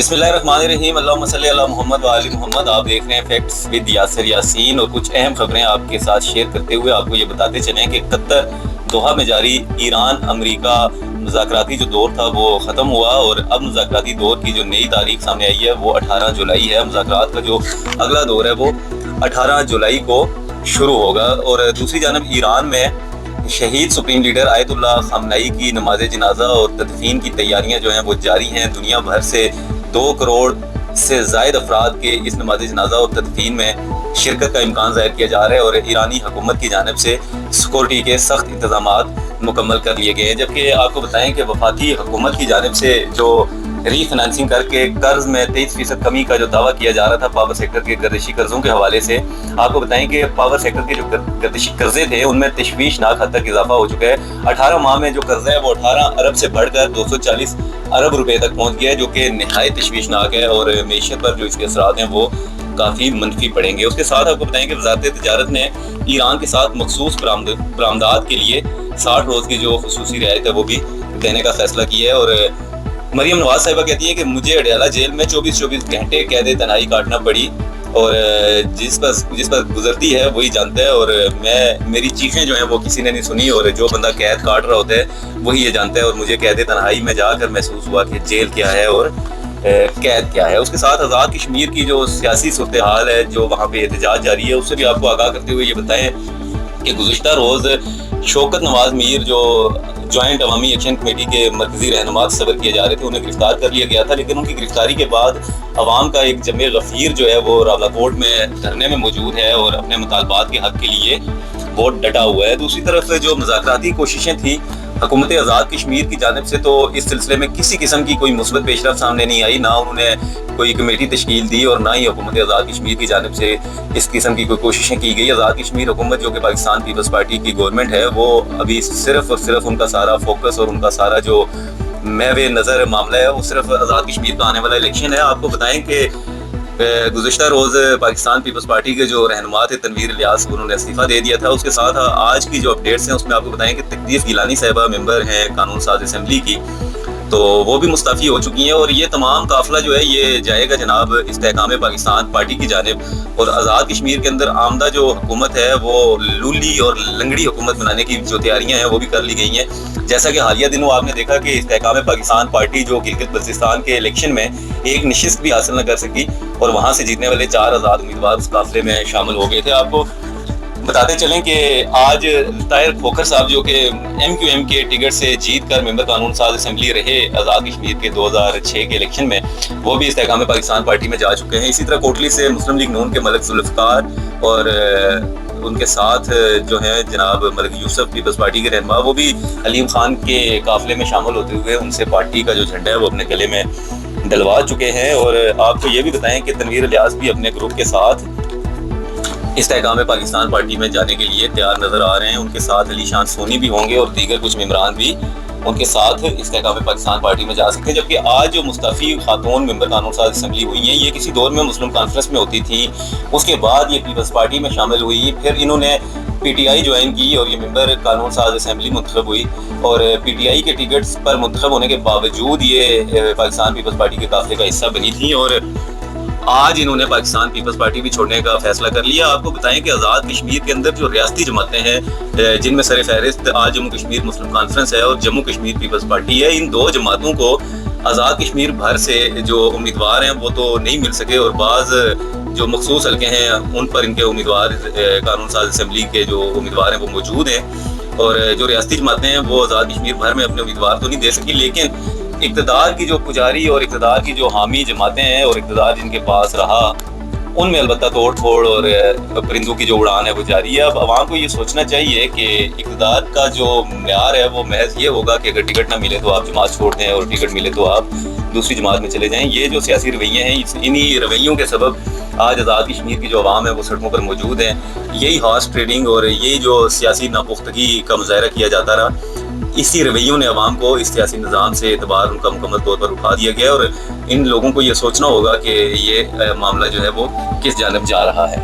बिस्मिल्लाहिर्रहमानिर्रहीम। अल्लाहुम्मा सल्ली अला मुहम्मद व आलि मुहम्मद। आप देख रहे हैं फैक्ट्स विद यासिर यासीन और कुछ अहम खबरें आपके साथ शेयर करते हुए आपको ये बताते चलें कि कतर दोहा में जारी ईरान अमेरिका मुज़ाकराती जो दौर था वो ख़त्म हुआ और अब मुज़ाकराती दौर की जो नई तारीख सामने आई है वो 18 जुलाई है। मुज़ाकरात का जो अगला दौर है वो 18 जुलाई को शुरू होगा। और दूसरी जानब ईरान में शहीद सुप्रीम लीडर आयतुल्लाह खामनई की नमाज जनाजा और तदफीन की तैयारियां जो हैं वो जारी हैं। दुनिया भर से 2 करोड़ से ज़ायद अफराद के इस नमाज जनाजा और तदफीन में शिरकत का इम्कान ज़ाहिर किया जा रहा है और ईरानी हुकूमत की जानिब से सिक्योरिटी के सख्त इंतजामात मुकम्मल कर लिए गए हैं। जबकि आपको बताएं कि वफाकी हुकूमत की जानिब से जो रीफाइनेंसिंग करके कर्ज में 23% कमी का जो दावा किया जा रहा था पावर सेक्टर के गर्दिशी कर्जों के हवाले से, आपको बताएं कि पावर सेक्टर के जो गर्दिशी कर्जे थे उनमें तशवीशनाक हद तक इजाफा हो चुका है। 18 माह में जो कर्जा है वो 18 अरब से बढ़कर 240 अरब रुपए तक पहुंच गया है, जो कि नहायत तशवीशनाक है और मीशत पर जो इसके असरात हैं वो काफ़ी मनफी पड़ेंगे। उसके साथ आपको बताएं कि वज़ारत तिजारत ने ईरान के साथ मखसूस बरामदात के लिए 60 रोज़ की जो खसूसी रियायत है वो भी देने का फैसला किया है। और मरियम नवाज साहिबा कहती है कि मुझे अडयाला जेल में 24 घंटे कैद तनाई काटना पड़ी और जिस पर गुजरती है वही जानता है और मेरी चीखें जो हैं वो किसी ने नहीं सुनी और जो बंदा कैद काट रहा होता है वही ये जानता है और मुझे कैद तन्हाई में जाकर महसूस हुआ कि जेल क्या है और कैद क्या है। उसके साथ आज़ाद कश्मीर की जो सियासी सूरत हाल है, जो वहाँ पे एहतजाज जारी है, उससे भी आपको आगाह करते हुए ये बताएं कि गुज़िश्ता रोज़ शौकत नवाज मीर जो जॉइंट अवामी एक्शन कमेटी के मरकजी रहनुमा तस्वर किए जा रहे थे उन्हें गिरफ्तार कर लिया गया था। लेकिन उनकी गिरफ्तारी के बाद अवाम का एक जमे गफीर जो है वो रावलाकोट में धरने में मौजूद है और अपने मुतालबात के हक के लिए बहुत डटा हुआ है। दूसरी तरफ जो मुज़ाकराती कोशिशें थी हुकूमत आज़ाद कश्मीर की जानिब से, तो इस सिलसिले में किसी किस्म की कोई मुस्बत पेशरफ सामने नहीं आई। ना उन्होंने कोई कमेटी तश्कील दी और ना ही हुकूमत आज़ाद कश्मीर की जानिब से इस किस्म की कोई कोशिशें की गई। आज़ाद कश्मीर हुकूमत जो कि पाकिस्तान पीपल्स पार्टी की गवर्नमेंट है वो अभी सिर्फ और सिर्फ उनका सारा फोकस और उनका सारा जो महवे नज़र मामला है वो सिर्फ आज़ाद कश्मीर का आने वाला इलेक्शन है। आपको बताएं कि गुज़िश्ता रोज़ पाकिस्तान पीपल्स पार्टी के जो रहनुमा थे तनवीर इलियास, उन्होंने इस्तीफ़ा दे दिया था। उसके साथ आज की जो अपडेट्स हैं उसमें आपको बताएं कि तकदीस गिलानी साहिबा मेंबर हैं कानून साज असम्बली की, तो वो भी मुस्तफ़ी हो चुकी हैं और ये तमाम काफ़िला जो है ये जाएगा जनाब इस्तेहकाम पाकिस्तान पार्टी की जानिब। और आज़ाद कश्मीर के अंदर आमदा जो हुकूमत है वो लूली और लंगड़ी हुकूमत बनाने की जो तैयारियां हैं वो भी कर ली गई हैं। जैसा कि हालिया दिनों आपने देखा कि इस्तेहकाम पाकिस्तान पार्टी जो गिलगित बल्तिस्तान के इलेक्शन में एक नशिस्त भी हासिल न कर सकी और वहाँ से जीतने वाले 4 आज़ाद उम्मीदवार उस काफ़िले में शामिल हो गए थे। आपको बताते चलें कि आज ताहिर खोखर साहब जो कि MQM के टिकट से जीत कर मेंबर कानून साज असम्बली रहे आज़ाद कश्मीर के 2006 के इलेक्शन में, वो भी इस्तेहकाम पाकिस्तान पार्टी में जा चुके हैं। इसी तरह कोटली से मुस्लिम लीग नून के मलिक जुल्फ़िकार और उनके साथ जो हैं जनाब मलिक यूसुफ पीपल्स पार्टी के रहनुमा, वो भी अलीम खान के काफ़िले में शामिल होते हुए उनसे पार्टी का जो झंडा है वो अपने गले में डलवा चुके हैं। और आपको ये भी बताएं कि तनवीर इलियास भी अपने ग्रुप के साथ इस्तेहकाम पाकिस्तान पार्टी में जाने के लिए तैयार नज़र आ रहे हैं। उनके साथ अली शान सोनी भी होंगे और दीगर कुछ मेम्बरान भी उनके साथ इस्तेहकाम पाकिस्तान पार्टी में जा सकते हैं। जबकि आज जो मुस्तफ़ी खातून मेंबर कानून साज असम्बली हुई हैं, ये किसी दौर में मुस्लिम कॉन्फ्रेंस में होती थी, उसके बाद ये पीपल्स पार्टी में शामिल हुई, फिर इन्होंने PTI ज्वाइन की और ये मेंबर कानून साज असम्बली मुंतखब हुई और PTI के टिकट्स पर मुंतखब होने के बावजूद ये पाकिस्तान पीपल्स पार्टी के काफ़िले का हिस्सा बनी थी और आज इन्होंने पाकिस्तान पीपल्स पार्टी भी छोड़ने का फैसला कर लिया। आपको बताएं कि आज़ाद कश्मीर के अंदर जो रियासती जमातें हैं जिनमें सर फहरिस्त आज जम्मू कश्मीर मुस्लिम कॉन्फ्रेंस है और जम्मू कश्मीर पीपल्स पार्टी है, इन 2 जमातों को आज़ाद कश्मीर भर से जो उम्मीदवार हैं वो तो नहीं मिल सके और बाज़ जो मखसूस हल्के हैं उन पर इनके उम्मीदवार कानून साज असम्बली के जो उम्मीदवार हैं वो मौजूद हैं और जो रियासती जमातें हैं वो आज़ाद कश्मीर भर में अपने उम्मीदवार तो नहीं दे सकी। लेकिन इक़्तिदार की जो पुजारी और इक़्तिदार की जो हामी जमातें हैं और इक़्तिदार जिनके पास रहा उनमें अलबत्ता तोड़ फोड़ और परिंदों की जो उड़ान है वो जारी है। अब आवाम को ये सोचना चाहिए कि इक़्तिदार का जो म्यार है वो महज ये होगा कि अगर टिकट ना मिले तो आप जमात छोड़ दें और टिकट मिले तो आप दूसरी जमात में चले जाएं। ये जो सियासी रवैये हैं, इन्हीं रवैयों के सबब आज आज़ाद कश्मीर की जो अवाम है वो सड़कों पर मौजूद है। यही हॉर्स ट्रेडिंग और यही जो सियासी नापुख्तगी का मुजाहरा किया जाता रहा, इसी रवैयों ने अवाम को इस सियासी निज़ाम से एतबार उनका मुकम्मल तौर पर उठा दिया गया और इन लोगों को ये सोचना होगा कि ये मामला जो है वो किस जानब जा रहा है।